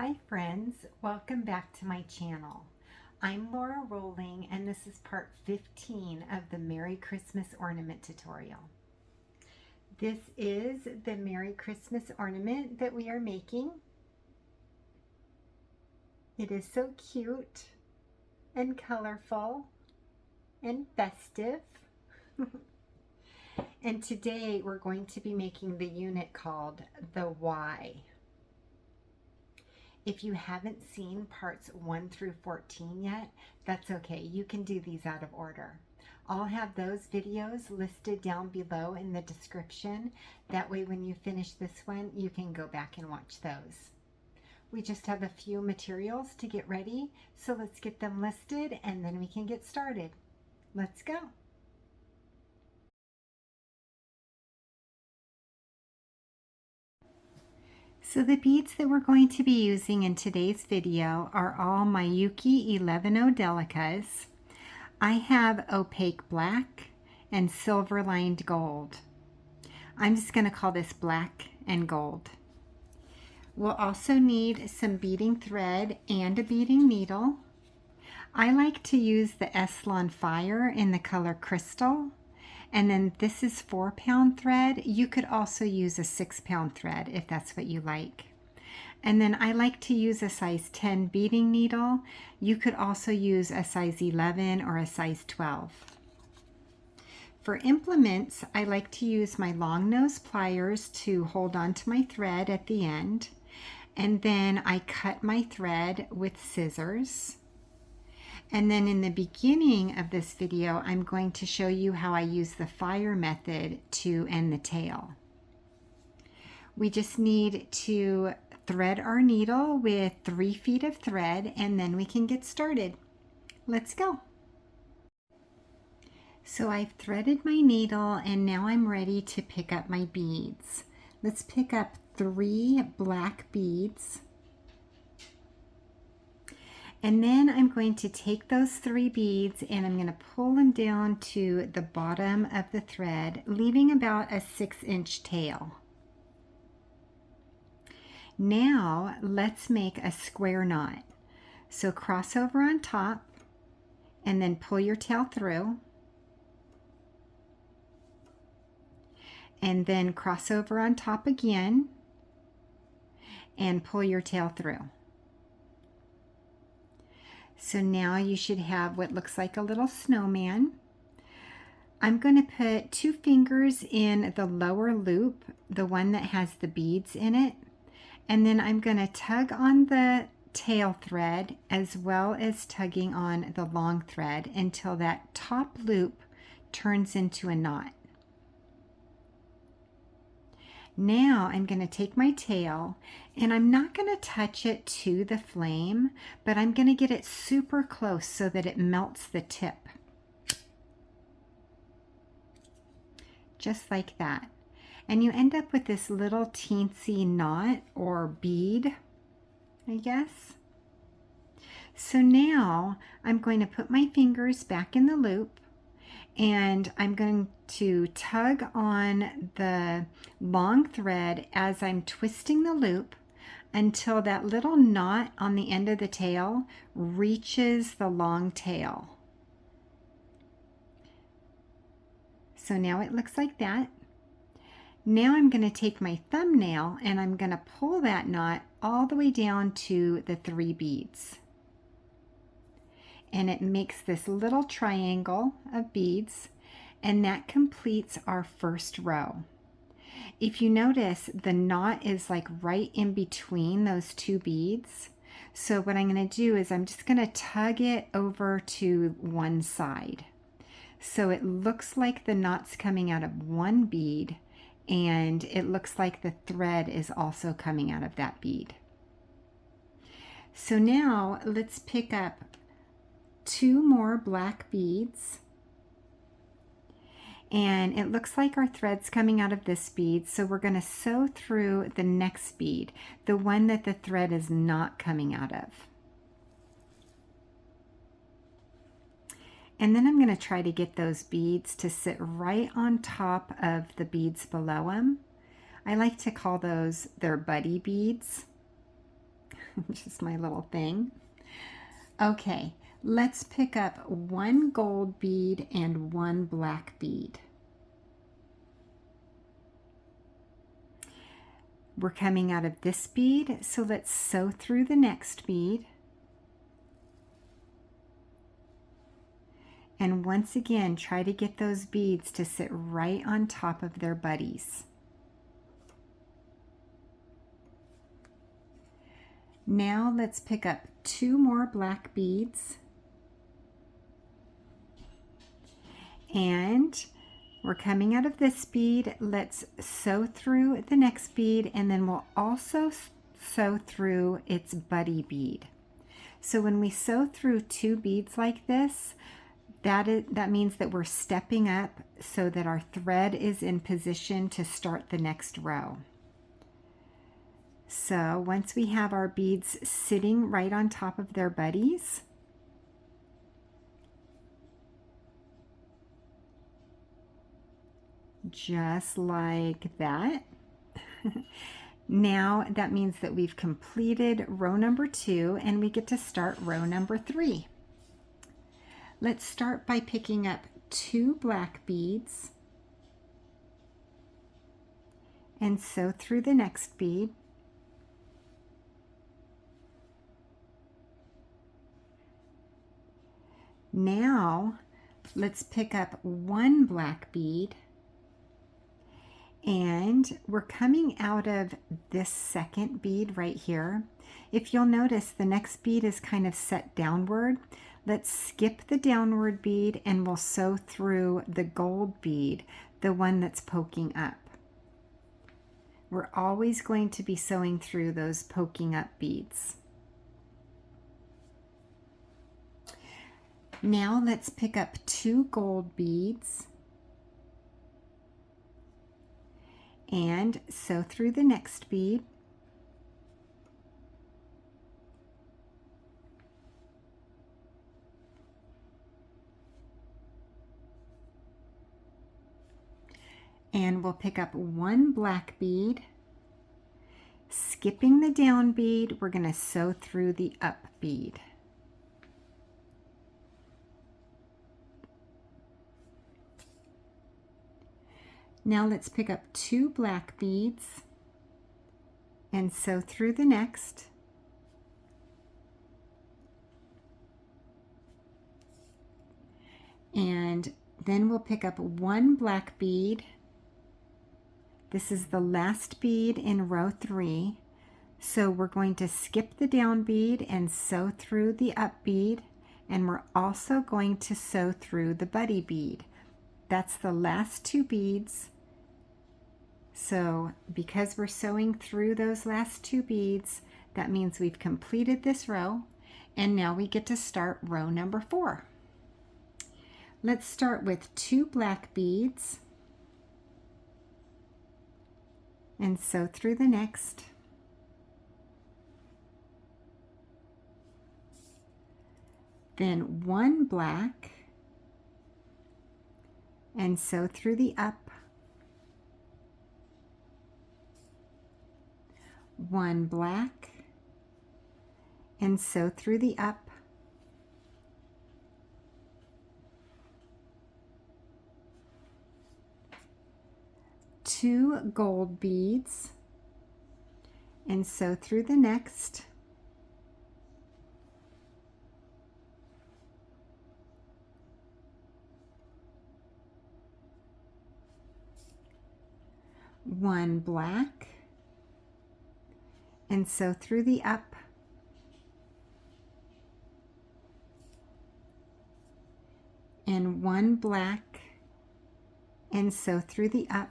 Hi friends, welcome back to my channel. I'm Lora Rolling and this is part 15 of the Merry Christmas Ornament tutorial. This is the Merry Christmas ornament that we are making. It is so cute and colorful and festive. And today we're going to be making the unit called the Y. If you haven't seen parts 1 through 14 yet, that's okay. You can do these out of order. I'll have those videos listed down below in the description. That way when you finish this one, you can go back and watch those. We just have a few materials to get ready, so let's get them listed and then we can get started. Let's go. So the beads that we're going to be using in today's video are all Miyuki Delicas. I have opaque black and silver lined gold. I'm just going to call this black and gold. We'll also need some beading thread and a beading needle. I like to use the Eslon Fire in the color Crystal. And then this is 4-pound thread. You could also use a 6-pound thread if that's what you like. And then I like to use a size 10 beading needle. You could also use a size 11 or a size 12. For implements, I like to use my long nose pliers to hold on to my thread at the end. And then I cut my thread with scissors. And then in the beginning of this video, I'm going to show you how I use the fire method to end the tail. We just need to thread our needle with 3 feet of thread and then we can get started. Let's go. So I've threaded my needle and now I'm ready to pick up my beads. Let's pick up 3 black beads. And then I'm going to take those 3 beads and I'm going to pull them down to the bottom of the thread, leaving about a 6-inch tail. Now let's make a square knot. So cross over on top and then pull your tail through. And then cross over on top again and pull your tail through. So now you should have what looks like a little snowman. I'm going to put 2 fingers in the lower loop, the one that has the beads in it. And then I'm going to tug on the tail thread as well as tugging on the long thread until that top loop turns into a knot. Now I'm going to take my tail and I'm not going to touch it to the flame, but I'm going to get it super close so that it melts the tip. Just like that. And you end up with this little teensy knot or bead, I guess. So now I'm going to put my fingers back in the loop and I'm going to tug on the long thread as I'm twisting the loop until that little knot on the end of the tail reaches the long tail. So now it looks like that. Now I'm going to take my thumbnail and I'm going to pull that knot all the way down to the 3 beads. And it makes this little triangle of beads, and that completes our first row. If you notice, the knot is like right in between those 2 beads. So what I'm going to do is I'm just going to tug it over to one side. So it looks like the knot's coming out of one bead, and it looks like the thread is also coming out of that bead. So now let's pick up 2 more black beads, and it looks like our thread's coming out of this bead, so we're going to sew through the next bead, the one that the thread is not coming out of. And then I'm going to try to get those beads to sit right on top of the beads below them. I like to call those their buddy beads. just my little thing. Okay, let's pick up one gold bead and one black bead. We're coming out of this bead, so let's sew through the next bead. And once again, try to get those beads to sit right on top of their buddies. Now let's pick up two more black beads. And we're coming out of this bead. Let's sew through the next bead, and then we'll also sew through its buddy bead. So when we sew through two beads like this, that means that we're stepping up so that our thread is in position to start the next row. So once we have our beads sitting right on top of their buddies, just like that. Now that means that we've completed row number 2 and we get to start row number 3. Let's start by picking up two black beads and sew through the next bead. Now let's pick up one black bead, and we're coming out of this second bead right here. If you'll notice, the next bead is kind of set downward. Let's skip the downward bead and we'll sew through the gold bead, the one that's poking up. We're always going to be sewing through those poking up beads. Now let's pick up two gold beads and sew through the next bead. And we'll pick up one black bead. Skipping the down bead, we're going to sew through the up bead. Now let's pick up two black beads and sew through the next. And then we'll pick up one black bead. This is the last bead in row 3. So we're going to skip the down bead and sew through the up bead, and we're also going to sew through the buddy bead. That's the last two beads. So because we're sewing through those last two beads, that means we've completed this row, and now we get to start row number 4. Let's start with two black beads and sew through the next. Then one black and sew through the up. One black and sew through the up. Two gold beads and sew through the next. One black and sew through the up. And one black and sew through the up.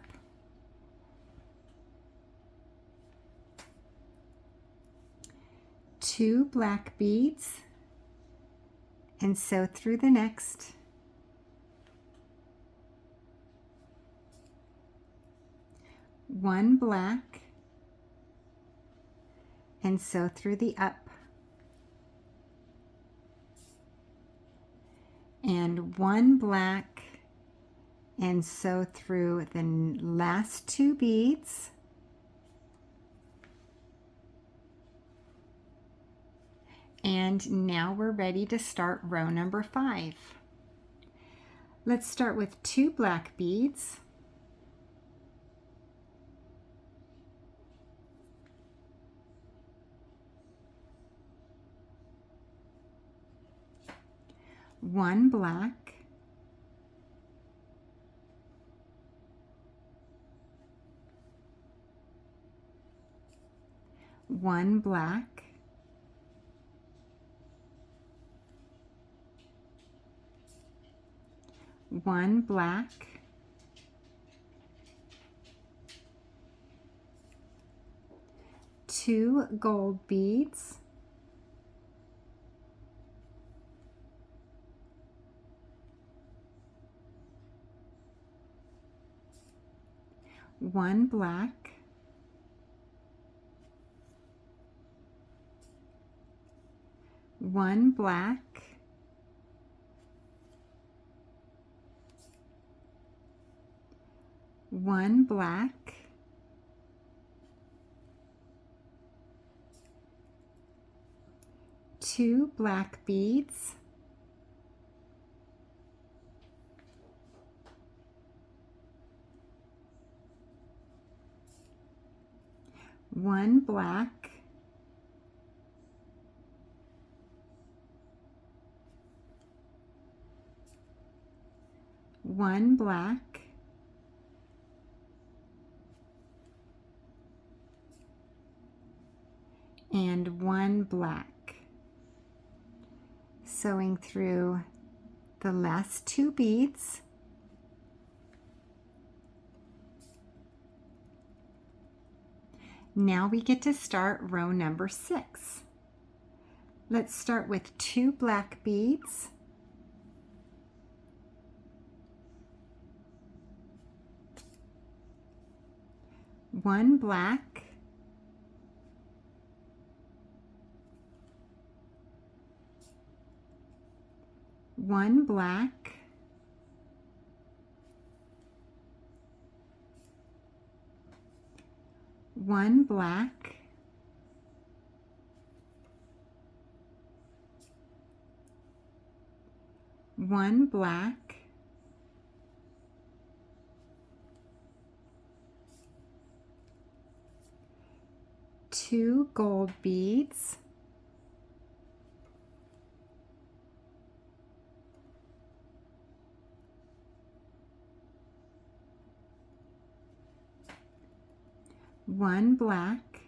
Two black beads and sew through the next. One black and sew through the up. And one black and sew through the last two beads. And now we're ready to start row number 5. Let's start with 2 black beads. One black, one black, one black, two gold beads, one black, one black, one black, two black beads, one black, one black, and one black. Sewing through the last 2 beads. Now we get to start row number 6. Let's start with 2 black beads, one black, one black, one black, one black, two gold beads, one black,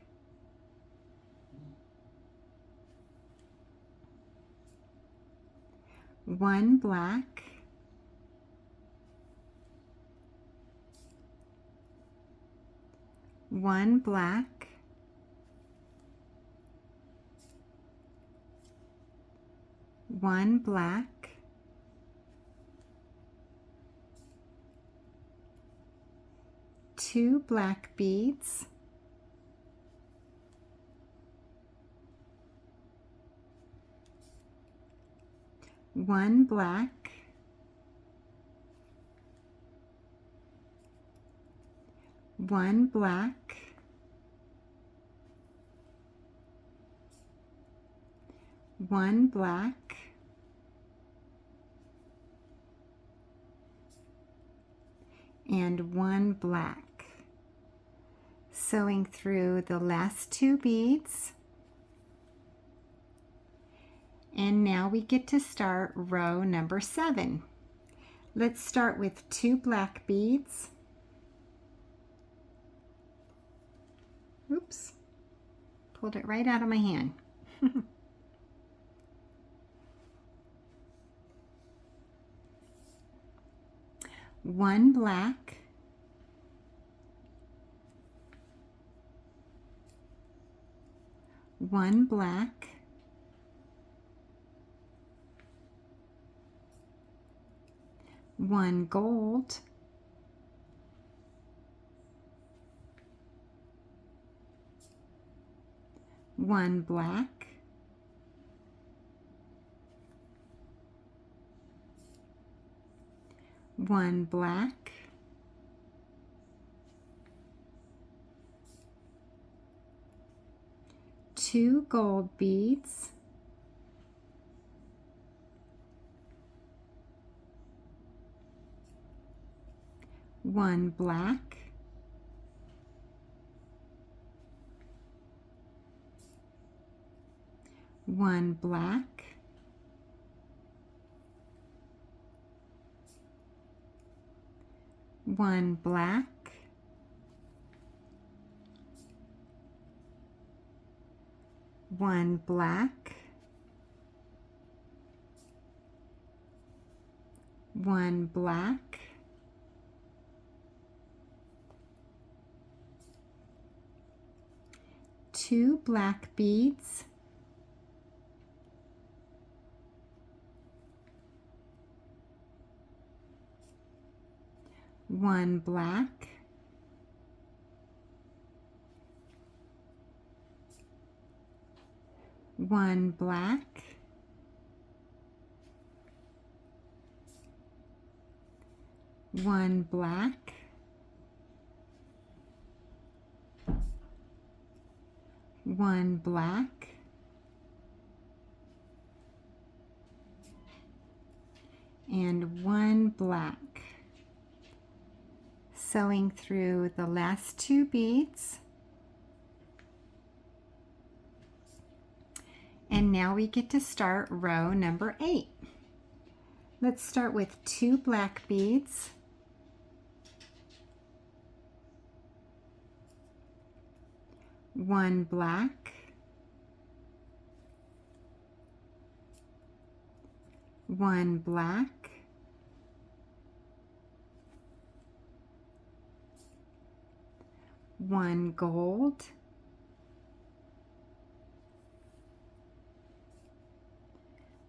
one black, one black, one black, two black beads, one black, one black, one black, and one black. Sewing through the last 2 beads. And now we get to start row number 7. Let's start with 2 black beads. Oops, pulled it right out of my hand. One black, one black, one gold, one black, one black, two gold beads, 1 black, 1 black, 1 black, 1 black, 1 black, 2 black beads, 1 black, 1 black, 1 black, 1 black, and 1 black. Sewing through the last 2 beads. And now we get to start row number 8. Let's start with 2 black beads, 1 black, 1 black, 1 gold,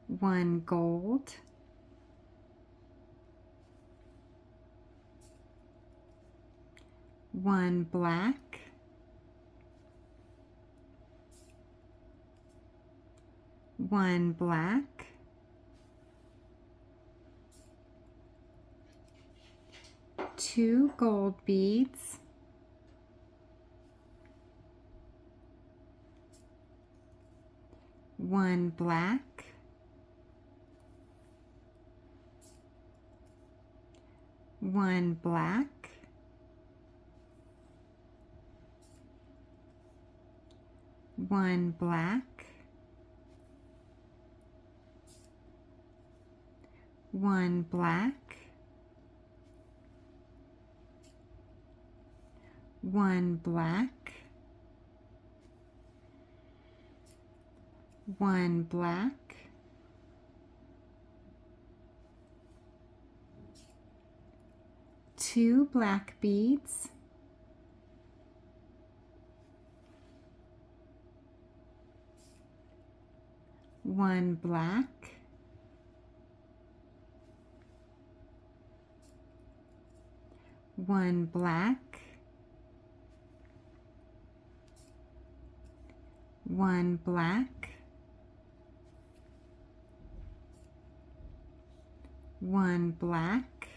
1 gold, 1 black, 1 black, 2 gold beads, 1 black, 1 black, 1 black, 1 black, 1 black, 1 black, 2 black beads, 1 black, 1 black, 1 black, 1 black,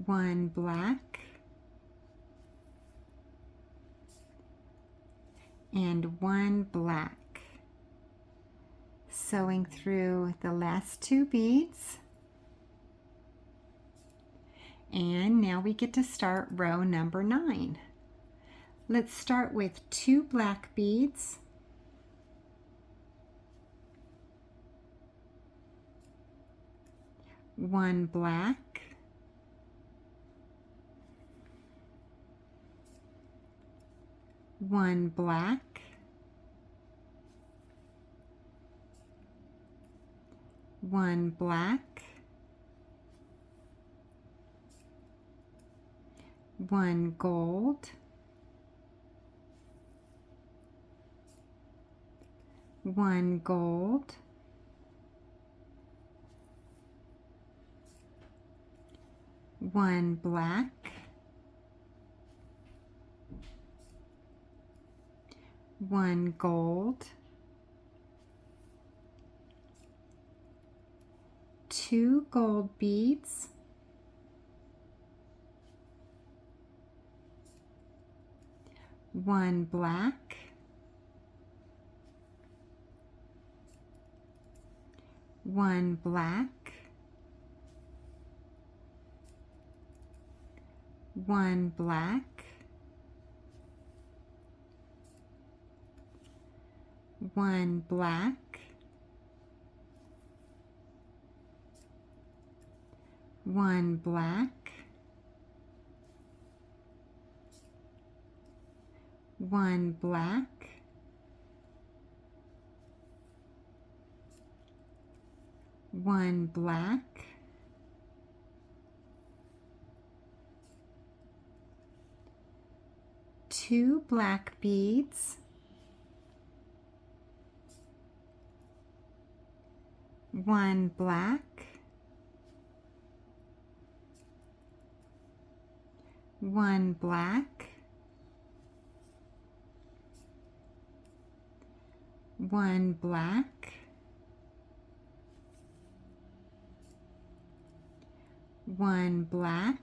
1 black, and 1 black. Sewing through the last 2 beads. And now we get to start row number 9. Let's start with 2 black beads, 1 black, 1 black, 1 black, 1 gold, 1 gold, 1 black, 1 gold, 2 gold beads, 1 black, 1 black, 1 black, 1 black, 1 black, 1 black, 1 black, 2 black beads, 1 black, 1 black, 1 black, 1 black,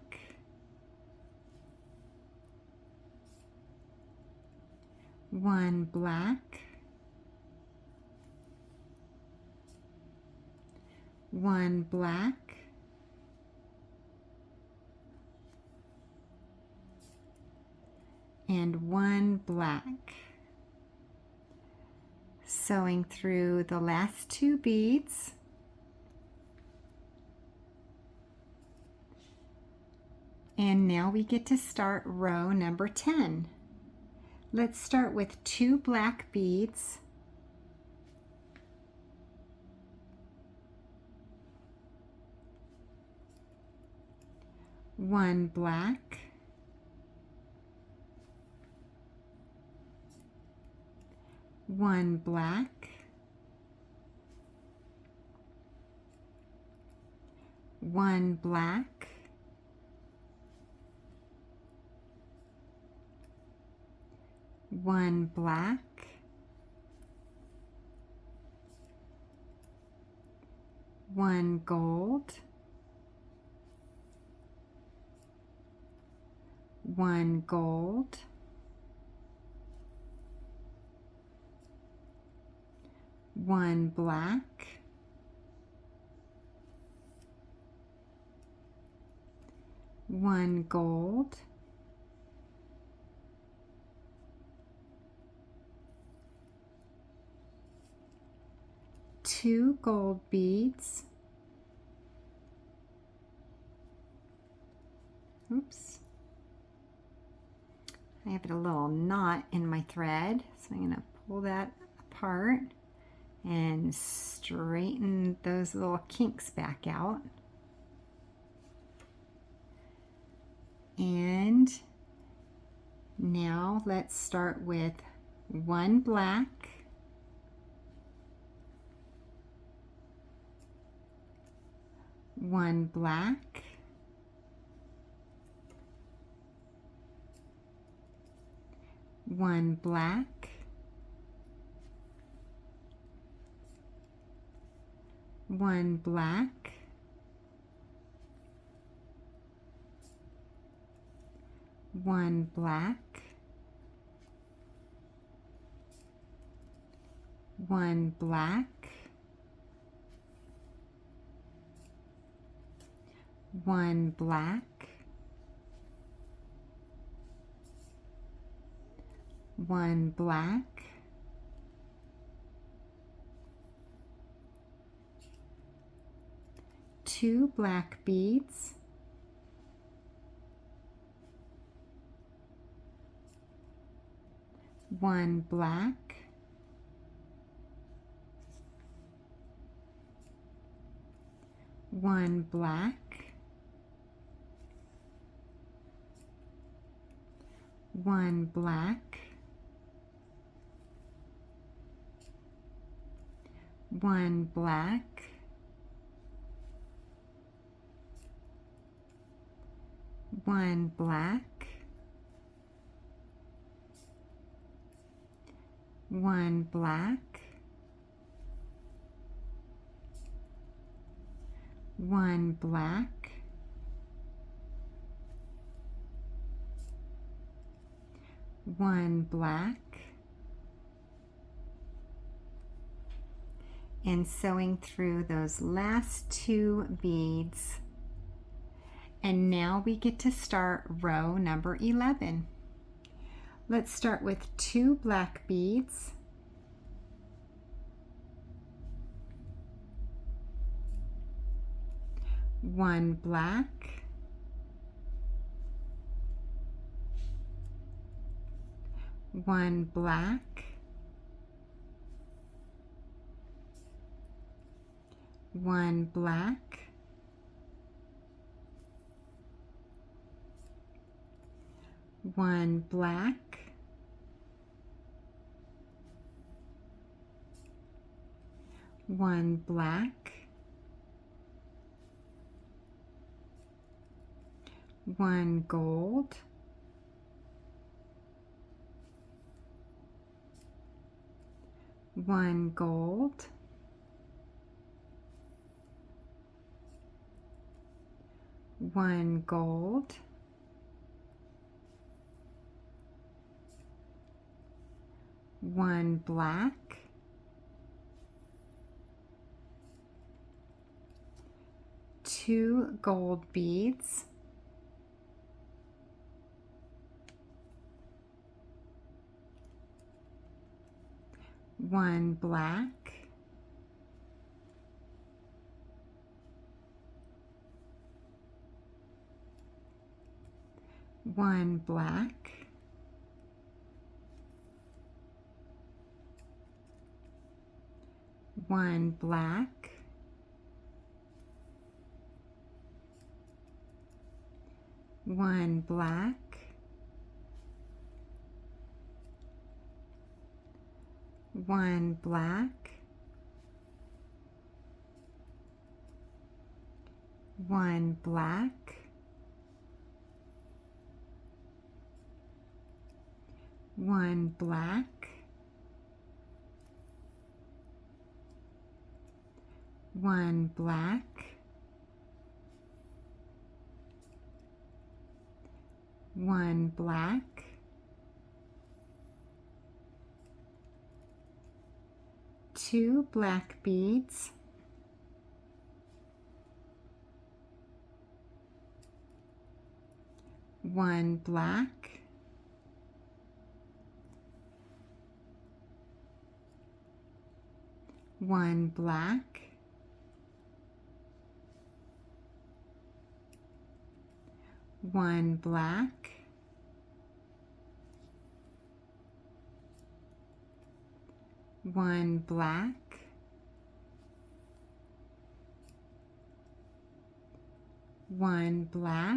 1 black, 1 black, 1 black. Sewing through the last 2 beads. And now we get to start row number 10. Let's start with 2 black beads, 1 black, 1 black, 1 black, 1 black, 1 gold, 1 gold, 1 black, 1 gold, 2 gold beads, oops, I have a little knot in my thread, so I'm going to pull that apart and straighten those little kinks back out. And now let's start with 1 black, 1 black, 1 black, 1 black, 1 black, 1 black, 1 black, 1 black, 2 black beads, 1 black, 1 black, 1 black, 1 black, 1 black, 1 black, 1 black, 1 black, and sewing through those last 2 beads. And now we get to start row number 11. Let's start with 2 black beads, 1 black, 1 black, 1 black, 1 black, 1 black, 1 gold, 1 gold, 1 gold, 1 black, 2 gold beads, 1 black, 1 black, 1 black, 1 black, 1 black, 1 black, 1 black, 1 black, 1 black, 2 black beads, 1 black, 1 black, 1 black, 1 black, 1 black,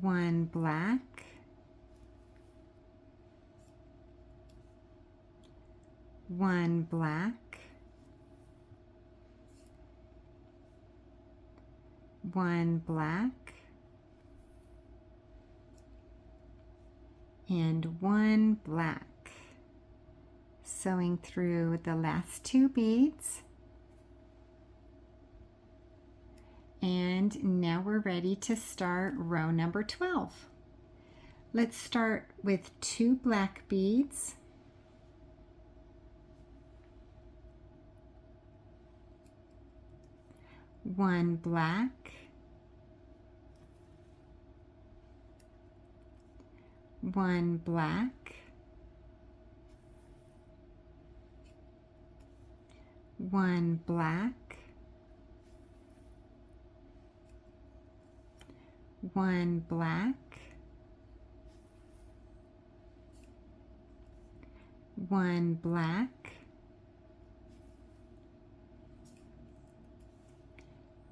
1 black, 1 black, 1 black, and 1 black. Sewing through the last 2 beads. And now we're ready to start row number 12. Let's start with 2 black beads, 1 black, 1 black, 1 black, 1 black, 1 black,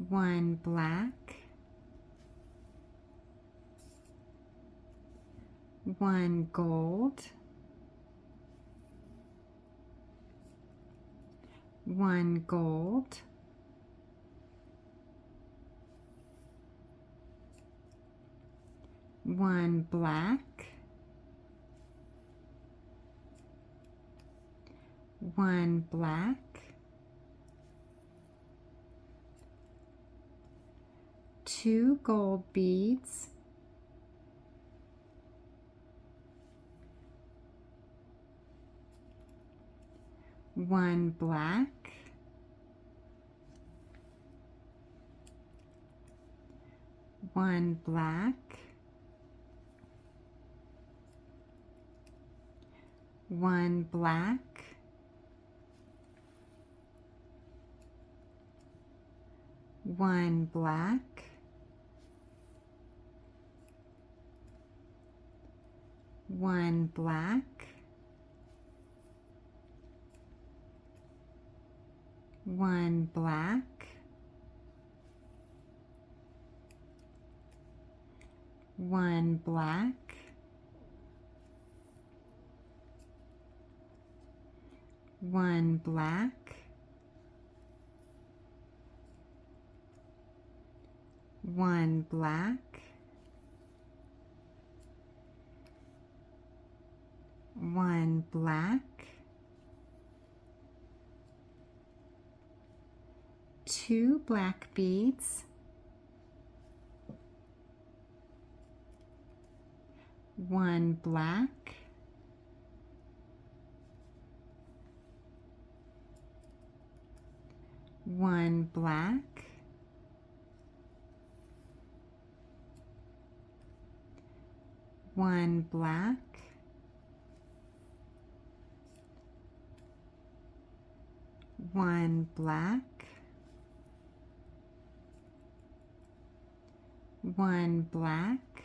1 black, 1 gold, 1 gold, 1 black, 1 black, 2 gold beads, 1 black, 1 black, 1 black, 1 black, 1 black, 1 black, 1 black, 1 black, 1 black, 1 black, 2 black beads, 1 black, 1 black, 1 black, 1 black, 1 black,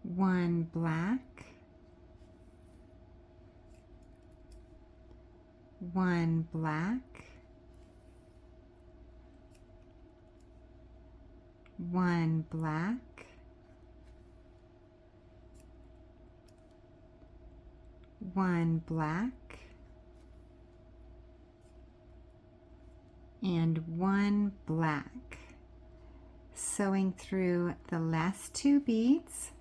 1 black, 1 black, 1 black, 1 black, and 1 black. Sewing through the last 2 beads,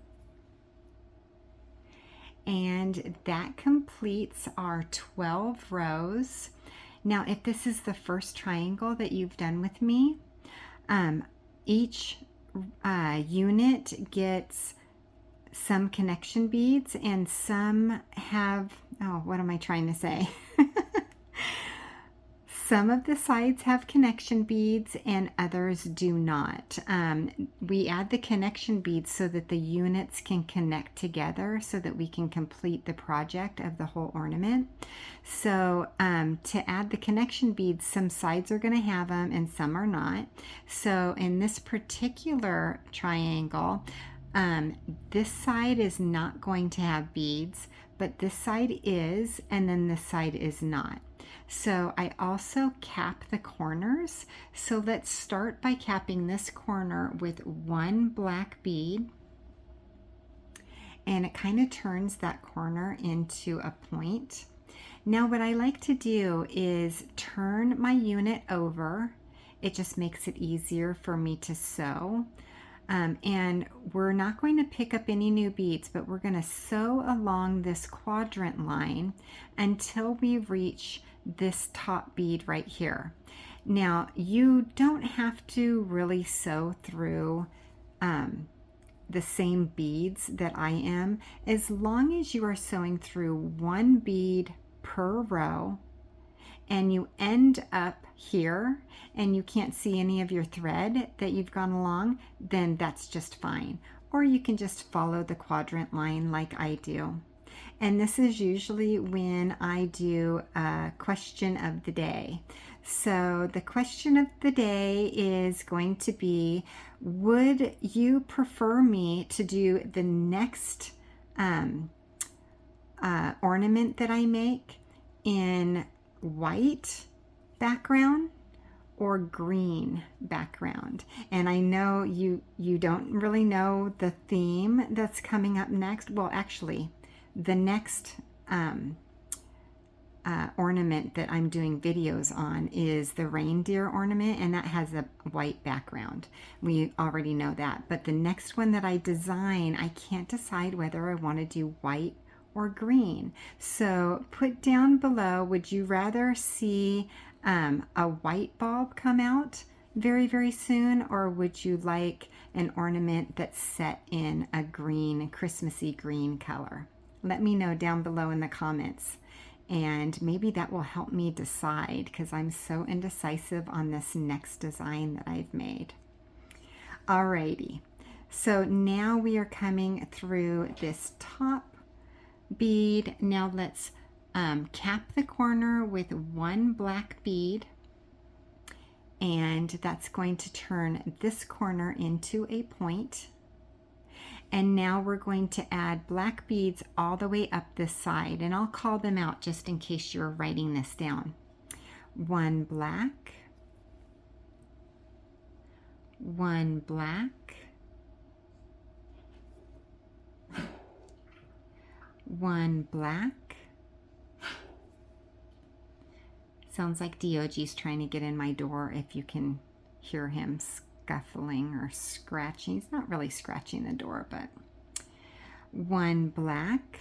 and that completes our 12 rows. Now, if this is the first triangle that you've done with me, each unit gets some connection beads and some have, oh, what am I trying to say? Some of the sides have connection beads and others do not. We add the connection beads so that the units can connect together so that we can complete the project of the whole ornament. So to add the connection beads, some sides are going to have them and some are not. So in this particular triangle, this side is not going to have beads, but this side is, and then this side is not. So I also cap the corners. So let's start by capping this corner with 1 black bead, and it kind of turns that corner into a point. Now what I like to do is turn my unit over. It just makes it easier for me to sew. And we're not going to pick up any new beads, but we're going to sew along this quadrant line until we reach this top bead right here. Now, you don't have to really sew through the same beads that I am, as long as you are sewing through 1 bead per row and you end up here and you can't see any of your thread that you've gone along, then that's just fine. Or you can just follow the quadrant line like I do. And this is usually when I do a question of the day. So the question of the day is going to be, would you prefer me to do the next ornament that I make in white background or green background? And I know you don't really know the theme that's coming up next. Well, actually, the next ornament that I'm doing videos on is the reindeer ornament, and that has a white background. We already know that. But the next one that I design, I can't decide whether I want to do white or green. So put down below, would you rather see a white bulb come out very, very soon, or would you like an ornament that's set in a green, Christmassy green color? Let me know down below in the comments. And maybe that will help me decide, because I'm so indecisive on this next design that I've made. Alrighty, so now we are coming through this top bead. Now let's cap the corner with one black bead, and that's going to turn this corner into a point. And now we're going to add black beads all the way up this side, and I'll call them out just in case you're writing this down. One black, one black, one black. Sounds like Dioge's trying to get in my door, if you can hear him scuffling or scratching. He's not really scratching the door, but one black,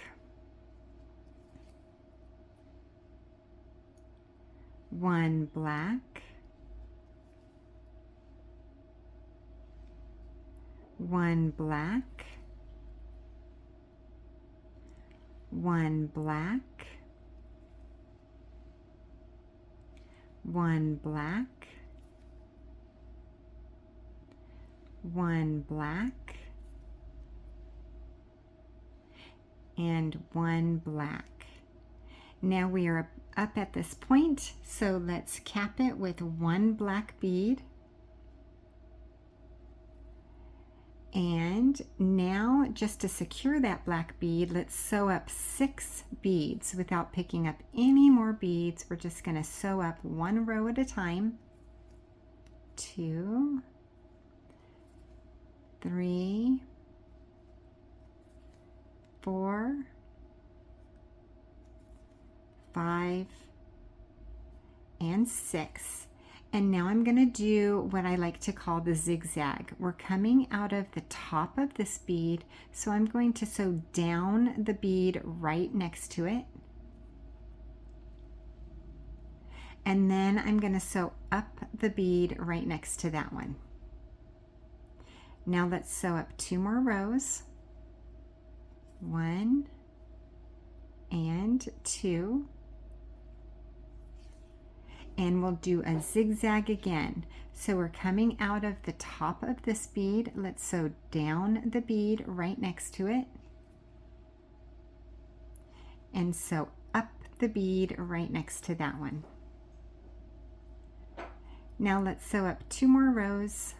one black, one black, one black, one black, one black, and one black. Now we are up at this point, so let's cap it with one black bead. And now, just to secure that black bead, let's sew up 6 beads without picking up any more beads. We're just going to sew up one row at a time. 2, 3, 4, 5, and 6. And now I'm going to do what I like to call the zigzag. We're coming out of the top of this bead, so I'm going to sew down the bead right next to it. And then I'm going to sew up the bead right next to that one. Now let's sew up 2 more rows. 1 and 2. And we'll do a zigzag again. So we're coming out of the top of this bead. Let's sew down the bead right next to it. And sew up the bead right next to that one. Now let's sew up 2 more rows.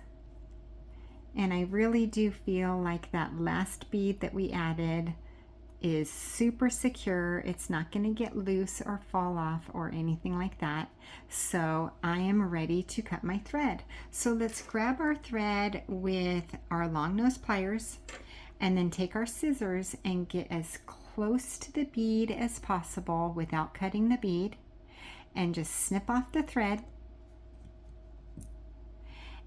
And I really do feel like that last bead that we added is super secure. It's not going to get loose or fall off or anything like that. So I am ready to cut my thread. So let's grab our thread with our long nose pliers, and then take our scissors and get as close to the bead as possible without cutting the bead, and just snip off the thread.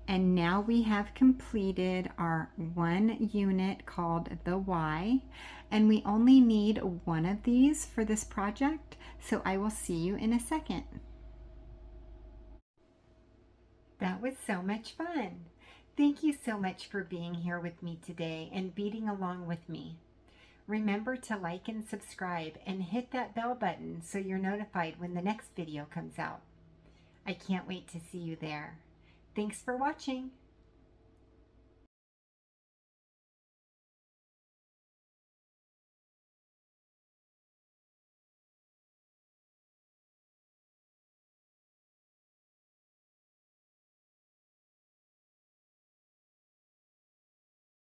And now we have completed our one unit called the Y, and we only need one of these for this project, so I will see you in a second. That was so much fun. Thank you so much for being here with me today and beading along with me. Remember to like and subscribe and hit that bell button so you're notified when the next video comes out. I can't wait to see you there. Thanks for watching.